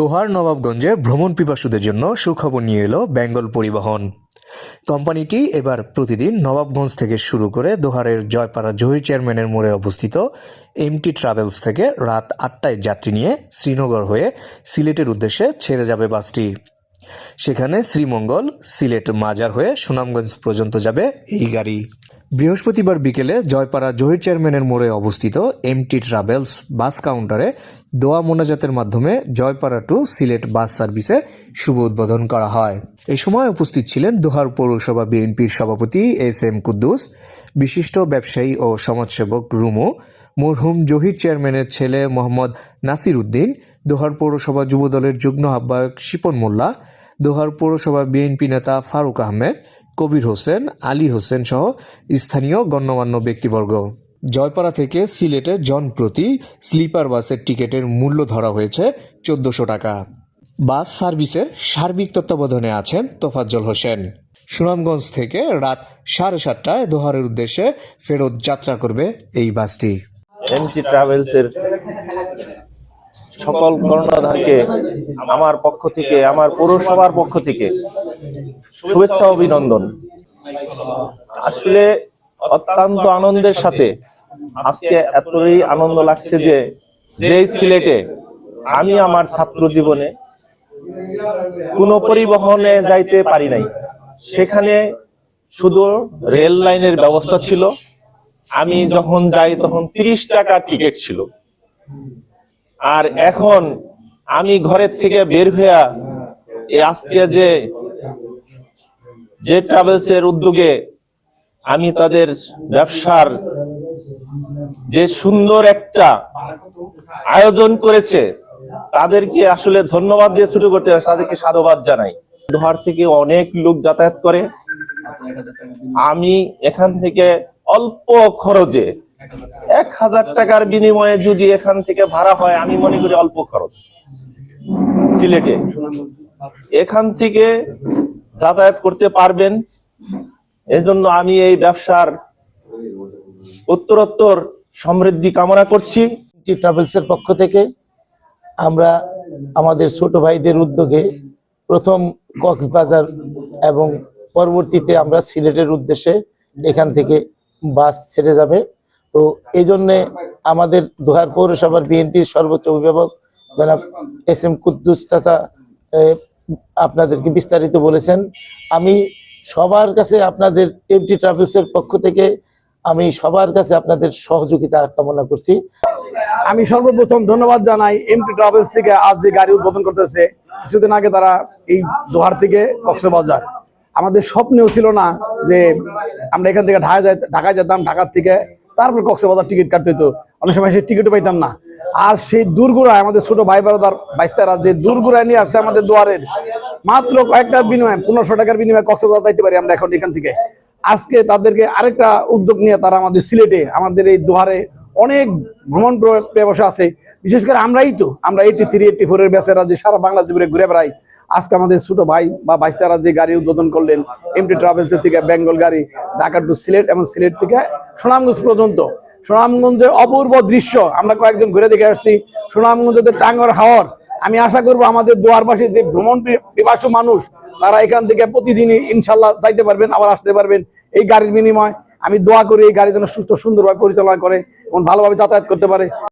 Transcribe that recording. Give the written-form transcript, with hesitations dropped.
দোহার নবাবগঞ্জে ভ্রমণ পিপাসুদের জন্য সুখবর নিয়ে এলো বেঙ্গল পরিবহন। কোম্পানিটি এবার প্রতিদিন নবাবগঞ্জ থেকে শুরু করে দোহারের জয়পাড়া জহির চেয়ারম্যানের মোড়ে অবস্থিত এমটি ট্রাভেলস থেকে রাত 8টায় যাত্রী নিয়ে শ্রীনগর হয়ে সিলেটের উদ্দেশ্যে ছেড়ে যাবে বাসটি। সেখানে শ্রীমঙ্গল, সিলেট মাজার হয়ে সুনামগঞ্জ পর্যন্ত যাবে এই গাড়ি। বৃহস্পতিবার বিকেলে জয়পাড়া জহির চেয়ারম্যানের মোড়ে অবস্থিত এমটি ট্রাভেলস বাস কাউন্টারে দোয়া মোনাজাতের মাধ্যমে জয়পাড়া টু সিলেট বাস সার্ভিসের শুভ উদ্বোধন করা হয়। এই সময় উপস্থিত ছিলেন দোহার পৌরসভা বিএনপির সভাপতি এস.এম. কুদ্দুস, বিশিষ্ট ব্যবসায়ী ও সমাজসেবক রুমু, মরহুম জহির চেয়ারম্যানের ছেলে মোহাম্মদ নাসির উদ্দিন, দোহার পৌরসভা যুবদলের যুগ্ম আহ্বায়ক শিপন মোল্লা, দোহার পৌরসভা বিএনপি নেতা ফারুক আহমেদ, কবির হোসেন, আলী হোসেন সহ স্থানীয় গণ্যমান্য ব্যক্তিবর্গ। জয়পাড়া থেকে সিলেটে জনপ্রতি স্লিপার বাসের টিকিটের মূল্য ধরা হয়েছে 1400 টাকা। বাস সার্ভিসের সার্বিক তত্ত্বাবধানে আছেন তোফাজ্জল হোসেন। সুনামগঞ্জ থেকে রাত 7:30টায় দোহারের উদ্দেশ্যে ফেরত যাত্রা করবে এই বাসটি। এমটি ট্রাভেলসের সকল কর্ণধারকে আমার পক্ষ থেকে, আমার পৌরসভার পক্ষ থেকে শুভেচ্ছা অভিনন্দন। আসলে অত্যন্ত আনন্দের সাথে আজকে এতই আনন্দ লাগছে যে সিলেটে আমি আমার ছাত্র জীবনে কোনো পরিবহনে যাইতে পারি নাই, সেখানে শুধু রেল লাইনের ব্যবস্থা ছিল। আমি যখন যাই তখন 30 টাকা টিকিট ছিল, আর এখন আমি ঘরের থেকে বের হয়ে আজকে যে ট্রাভেলসের উদ্যোগে আমি তাদের ব্যবসার যে সুন্দর একটা আয়োজন করেছে তাদেরকে আসলে ধন্যবাদ দিয়ে শুরু করতে, তাদেরকে সাধুবাদ জানাই। দোহার থেকে অনেক লোক যাতায়াত করে, আমি এখান থেকে অল্প খরচে 1000 টাকার বিনিময়ে যদি এখান থেকে ভাড়া হয়, আমি মনে করি অল্প খরচ। সিলেটে এখান থেকে যাতায়াত করতে পারবেন, এজন্য আমি এই ব্যবসার উত্তরোত্তর সমৃদ্ধি কামনা করছি। ট্রাভেলসের পক্ষ থেকে আমরা আমাদের ছোট ভাইদের উদ্যোগে প্রথম কক্সবাজার এবং পরবর্তীতে আমরা সিলেটের উদ্দেশ্যে এখান থেকে বাস ছেড়ে যাবে। তো এই জন্যে আমাদের দোহার পৌরসভার বিএনপির সর্বোচ্চ অভিভাবক জনাব এস.এম. কুদ্দুস চাচা আপনাদেরকে বিস্তারিত বলেছেন। আমি সবার কাছে আপনাদের এমটি ট্রাভেলসের পক্ষ থেকে আমি সবার কাছে আপনাদের সহযোগিতা কামনা করছি। আমি সর্বপ্রথম ধন্যবাদ জানাই এমটি ট্রাভেলস থেকে আজ যে গাড়ি উদ্বোধন করতেছে। কিছুদিন আগে তারা এই দোহার থেকে কক্সবাজার, আমাদের স্বপ্নেও ছিল না যে আমরা এখান থেকে ঢাকায় যেতাম, ঢাকার থেকে তারপর কক্সবাজার টিকিট কাটতে হতো, অনেক সময় সেই টিকিটও পাইতাম না। আজ সেই দূরগুড়ায় আমাদের ছোট ভাই বারোদার বাইস্তারা যে দূরগুড়ায় নিয়ে আসছে আমাদের দুয়ারের, মাত্র কয়েকটার বিনিময়ে 1500 টাকার বিনিময়ে কক্সবাজার যাইতে পারি আমরা এখন এখান থেকে। আজকে তাদেরকে আরেকটা উদ্যোগ নিয়ে তারা আমাদের সিলেটে, আমাদের এই দোহারে অনেক ভ্রমণ ব্যবসা আছে, বিশেষ করে আমরা 83, 84 এর ব্যাচেরা যে সারা বাংলাদেশ ঘুরে বেড়াই। আজকে আমাদের ছোট ভাই বা বাইস্তারা যে গাড়ি উদ্বোধন করলেন এমটি ট্রাভেলসের থেকে বেঙ্গল গাড়ি, ঢাকা টু সিলেট এবং সিলেট থেকে সুনামগঞ্জ পর্যন্ত। সুনামগঞ্জে অপূর্ব দৃশ্য আমরা কয়েকজন ঘুরে দেখে আসছি। সুনামগঞ্জের টাঙ্গর হাওর, আমি আশা করবো আমাদের দোয়ারবাসী যে ভ্রমণ পিপাসু মানুষ তারা এখান থেকে প্রতিদিনই ইনশাল্লাহ যাইতে পারবেন, আবার আসতে পারবেন এই গাড়ির বিনিময়। আমি দোয়া করি এই গাড়ি যেন সুস্থ সুন্দরভাবে পরিচালনা করে এবং ভালোভাবে যাতায়াত করতে পারে।